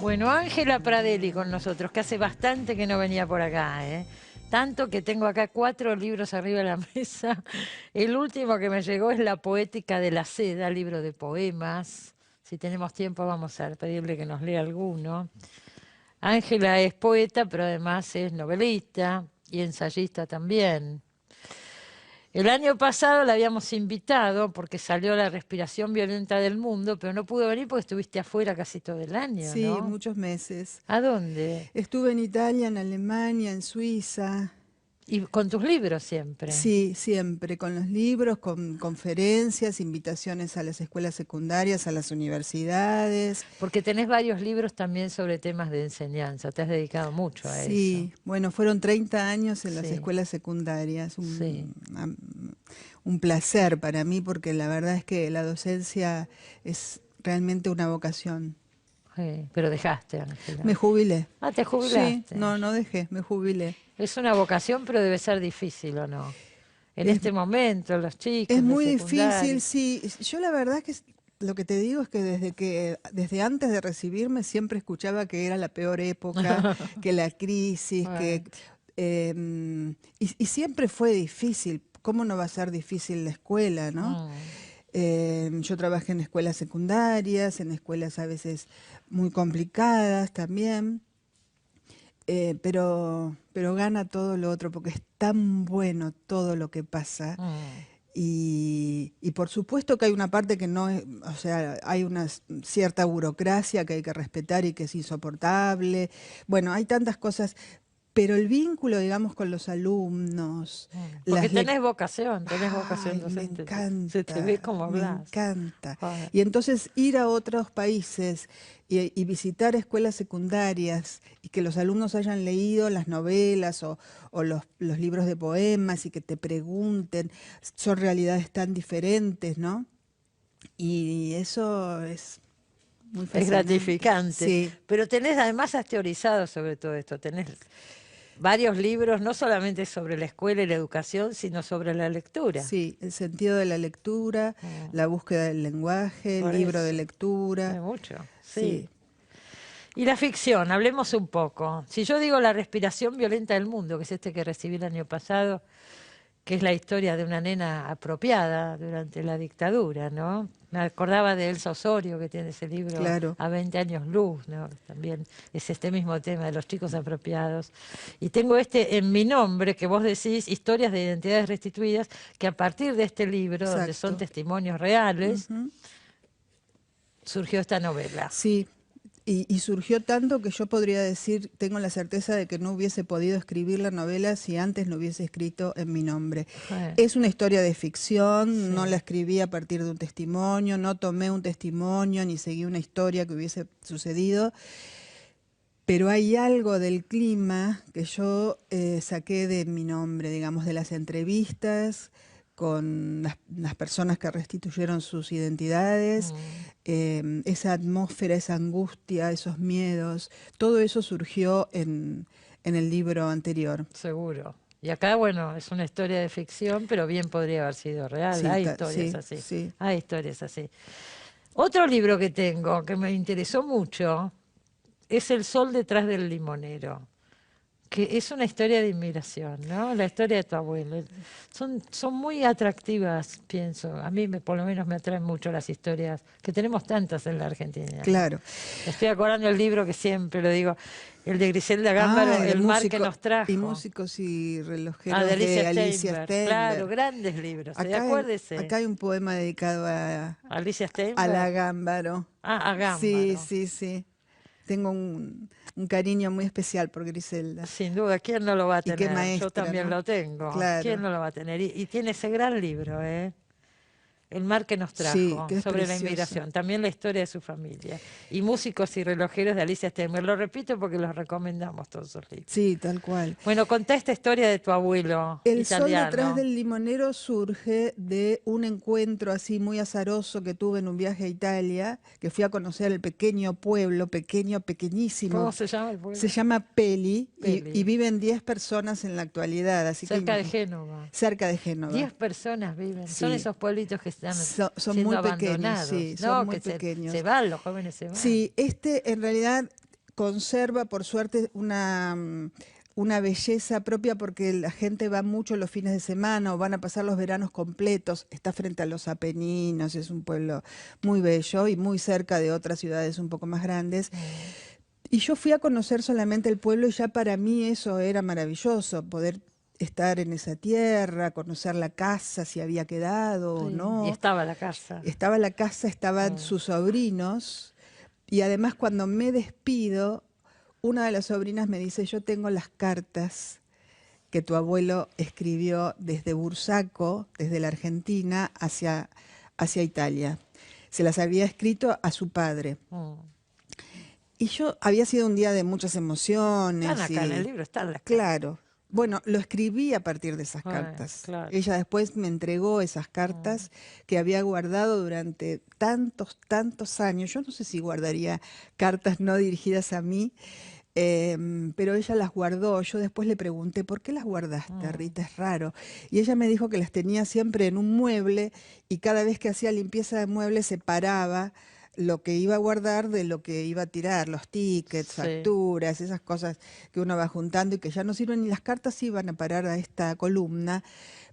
Bueno, Ángela Pradelli con nosotros, que hace bastante que no venía por acá, ¿eh? Tanto que tengo acá 4 libros arriba de la mesa. El último que me llegó es La Poética de la Seda, libro de poemas. Si tenemos tiempo vamos a pedirle que nos lea alguno. Ángela es poeta, pero además es novelista y ensayista también. El año pasado la habíamos invitado porque salió La Respiración Violenta del Mundo, pero no pudo venir porque estuviste afuera casi todo el año, Sí, ¿no? muchos meses. ¿A dónde? Estuve en Italia, en Alemania, en Suiza. Y con tus libros siempre. Sí, siempre, con los libros, con conferencias, invitaciones a las escuelas secundarias, a las universidades. Porque tenés varios libros también sobre temas de enseñanza. Te has dedicado mucho a eso. Sí, bueno, fueron 30 años en las Sí, escuelas secundarias. sí. Un placer para mí porque la verdad es que la docencia es realmente una vocación. Pero dejaste, Ángela. Me jubilé. Ah, te Sí, jubilaste. no dejé, me jubilé. Es una vocación, pero debe ser difícil, ¿o no? En Es, este momento, los Es chicos de muy difícil, secundaria. sí. Yo la verdad lo que te digo es que desde antes de recibirme siempre escuchaba que era la peor época, que la crisis, Bueno, y siempre fue difícil. ¿Cómo no va a ser difícil la escuela, no? mm, Yo trabajé en escuelas secundarias, en escuelas a veces muy complicadas también. Pero gana todo lo otro porque es tan bueno todo lo que pasa. mm. Y por supuesto que hay una parte que no es, o sea, hay una cierta burocracia que hay que respetar y que es insoportable. Bueno, hay tantas cosas, pero el vínculo, digamos, con los alumnos, Porque las tenés vocación Ay, me docente. Se te ve encanta, como me hablas. encanta. Ay, Y entonces ir a otros países y visitar escuelas secundarias y que los alumnos hayan leído las novelas o los libros de poemas y que te pregunten, son realidades tan diferentes, ¿no? Y eso es muy es fascinante. gratificante. Sí, Pero además has teorizado sobre todo esto. Tenés varios libros, no solamente sobre la escuela y la educación, sino sobre la lectura. sí, el sentido de la lectura, Mm, la búsqueda del lenguaje, el por libro de eso, lectura, hay mucho, sí. sí. Y la ficción, hablemos un poco. Si yo digo La Respiración Violenta del Mundo, que es este que recibí el año pasado, que es la historia de una nena apropiada durante la dictadura, ¿no? Me acordaba de Elsa Osorio, que tiene ese libro Claro. A 20 años luz, ¿no? También es este mismo tema de los chicos apropiados. Y tengo este en mi nombre, que vos decís, Historias de Identidades Restituidas, que a partir de este libro, donde son Exacto. testimonios reales, Ujú. surgió esta novela. Sí, y surgió tanto que yo podría decir, tengo la certeza de que no hubiese podido escribir la novela si antes no hubiese escrito en mi nombre. Eh, Es una historia de ficción, no la sí. escribí a partir de un testimonio, no tomé un testimonio ni seguí una historia que hubiese sucedido, pero hay algo del clima que yo saqué de mi nombre, digamos, de las entrevistas con las personas que restituyeron sus identidades, Mm. esa atmósfera, esa angustia, esos miedos, todo eso surgió en el libro anterior. Seguro. Y acá, bueno, es una historia de ficción, pero bien podría haber sido real. Sí, Hay historias sí, así. sí. Hay historias así. Otro libro que tengo que me interesó mucho es El sol detrás del limonero, que es una historia de inmigración, ¿no? La historia de tu abuelo. Son muy atractivas, pienso. A mí, por lo menos, me atraen mucho las historias, que tenemos tantas en la Argentina, ¿no? Claro. Estoy acordando el libro que siempre lo digo, el de Griselda Gámbaro, Ah, El mar que nos y trajo. músicos y Ah, de relojeros Alicia de Alicia Steinberg, claro, Steinberg. grandes libros, ¿eh? Acá Acuérdese. hay un poema dedicado Alicia a la Steinberg, Gámbaro. ah, a Sí, Gámbaro. sí, sí. Tengo un cariño muy especial por Griselda. Sin duda, ¿quién no lo va a Y qué tener? Yo maestra, también ¿no? lo tengo. ¿Quién Claro. no lo va a tener? Y tiene ese gran libro, ¿eh? El mar que nos Sí, trajo, que es sobre la precioso. inmigración, también la historia de su familia. Y Músicos y relojeros de Alicia Steinberg. Lo repito porque los recomendamos todos esos libros. Sí, tal cual. Bueno, contá esta historia de tu abuelo El sol detrás italiano. del limonero surge de un encuentro así muy azaroso que tuve en un viaje a Italia, que fui a conocer el pequeño pueblo, pequeño, ¿Cómo pequeñísimo. se llama el Se pueblo? llama Peli y Peli. viven 10 personas en la actualidad, así que Cerca de Génova. cerca de Génova. 10 personas viven. Son Sí, esos pueblitos que están son siendo muy pequeños, abandonados. sí, son No, muy que se pequeños. van, los jóvenes se van. Sí, este en realidad conserva, por suerte, una belleza propia porque la gente va mucho los fines de semana o van a pasar los veranos completos. Está frente a los Apeninos, es un pueblo muy bello y muy cerca de otras ciudades un poco más grandes. Y yo fui a conocer solamente el pueblo y ya para mí eso era maravilloso, poder estar en esa tierra, conocer la casa, si había quedado o Sí, y no. estaba la casa. Estaba la casa, estaban sus sobrinos y además cuando me despido, una de las sobrinas me dice, yo tengo las cartas que tu abuelo escribió desde Bursaco, desde la Argentina, hacia Italia. Se las había escrito a su padre. Mm. Y yo había sido un día de muchas Están emociones acá en el y libro, están las cartas. claro, bueno, lo escribí a partir de esas Bueno, cartas. claro. Ella después me entregó esas cartas que había guardado durante tantos, tantos años. Yo no sé si guardaría cartas no dirigidas a mí, pero ella las guardó. Yo después le pregunté, ¿por qué las guardaste, Rita? Es raro. Y ella me dijo que las tenía siempre en un mueble y cada vez que hacía limpieza de muebles separaba lo que iba a guardar de lo que iba a tirar, los tickets, Sí. facturas, esas cosas que uno va juntando y que ya no sirven, y las cartas iban a parar a esta columna,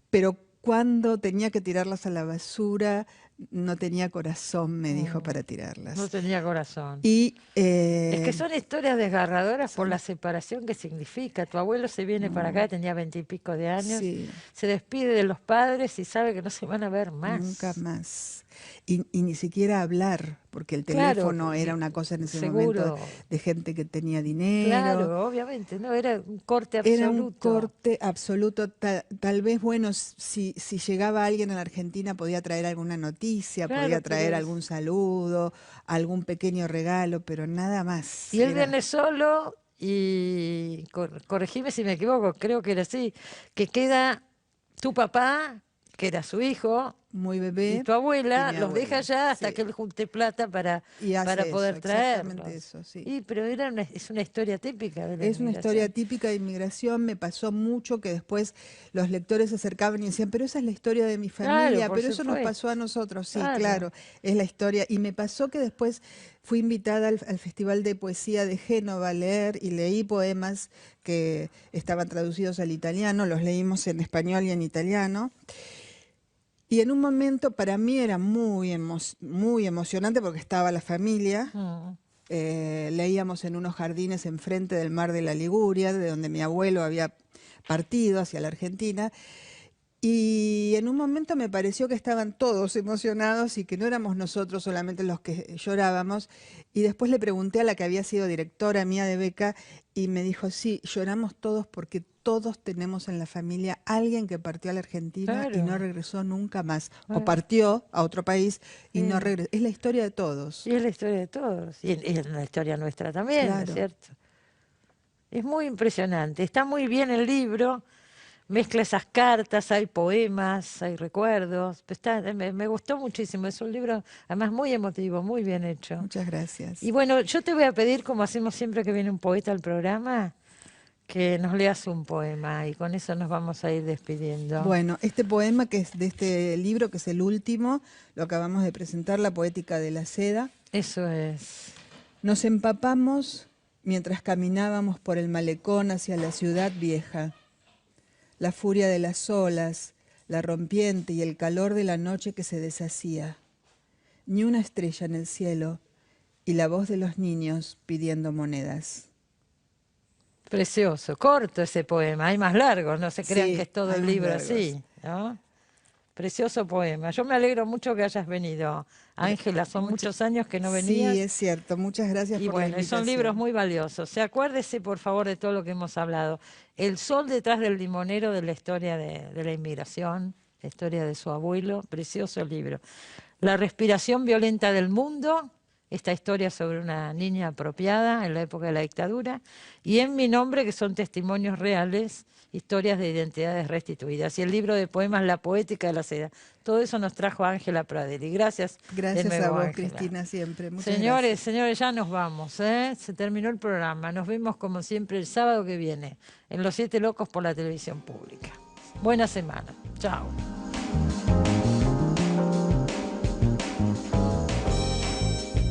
pero cuando tenía que tirarlas a la basura, no tenía corazón, me dijo, para No tirarlas. tenía corazón. Y Es que son historias desgarradoras por son- la separación que significa. Tu abuelo se viene para acá, tenía 20 y pico de años, sí, se despide de los padres y sabe que no se van a ver nunca más. más. Y ni siquiera hablar, porque el Claro, teléfono era una cosa en ese momento seguro. de gente que tenía dinero. Claro, obviamente, no, era un corte Era un absoluto. corte absoluto. Tal vez, bueno, si llegaba alguien a la Argentina podía traer alguna noticia, Claro, podía pero traer algún saludo, algún pequeño regalo, pero nada más. y él Era viene solo y corregime si me equivoco, creo que era así, que queda tu papá, que era su hijo, muy y bebé tu y abuela mi los deja abuela. allá hasta Sí. que él junte plata Y para hace eso, poder exactamente traerlos. eso, sí. Y pero es una historia típica de la Es una historia inmigración. típica de inmigración. Me pasó mucho que después los lectores se acercaban y decían, pero esa es la historia de mi Claro, familia, por pero eso nos pasó a supuesto. nosotros. Sí, Claro. claro, es la historia. Y me pasó que después fui invitada al Festival de Poesía de Génova a leer y leí poemas que estaban traducidos al italiano, los leímos en español y en italiano. Y en un momento para mí era muy emocionante porque estaba la familia. Mm. Leíamos en unos jardines enfrente del mar de la Liguria, de donde mi abuelo había partido hacia la Argentina. Y en un momento me pareció que estaban todos emocionados y que no éramos nosotros solamente los que llorábamos. Y después le pregunté a la que había sido directora mía de beca y me dijo, sí, lloramos todos porque todos tenemos en la familia alguien que partió a la Argentina y no Claro. regresó nunca más. O Bueno, partió a otro país y no sí. regresó. Es la historia de todos. Y es la historia de todos. Y es la historia nuestra también, ¿no es Claro. cierto? Es muy impresionante. Está muy bien el libro. Mezcla esas cartas, hay poemas, hay recuerdos. Me gustó muchísimo. Es un libro, además, muy emotivo, muy bien hecho. Muchas Y gracias. bueno, yo te voy a pedir, como hacemos siempre que viene un poeta al programa, que nos leas un poema y con eso nos vamos a ir despidiendo. Bueno, este poema que es de este libro, que es el último, lo acabamos de presentar, La Poética de la Seda. Eso es. Nos empapamos mientras caminábamos por el malecón hacia la ciudad vieja. La furia de las olas, la rompiente y el calor de la noche que se deshacía. Ni una estrella en el cielo y la voz de los niños pidiendo monedas. Precioso, corto ese poema. Hay más largos, no se crean que Sí, es todo hay el más libro largos. así, ¿no? Precioso poema. Yo me alegro mucho que hayas venido, Ángela. Son Mucha- muchos años que no sí, venías. es cierto. Muchas gracias Y por la bueno, y son libros invitación. muy valiosos. O sea, acuérdese, por favor, de todo lo que hemos hablado. El sol detrás del limonero de la historia de la inmigración, la historia de su abuelo, precioso libro. La respiración violenta del mundo, esta historia sobre una niña apropiada en la época de la dictadura. Y En mi nombre, que son testimonios reales, historias de identidades restituidas. Y el libro de poemas La Poética de la Seda. Todo eso nos trajo Ángela Pradel. Y gracias de Gracias a nuevo, vos, Ángela. Cristina, siempre. Muchas Señores, gracias. señores, ya nos vamos, ¿eh? Se terminó el programa. Nos vemos como siempre el sábado que viene en Los Siete Locos por la televisión pública. Buena semana. Chao.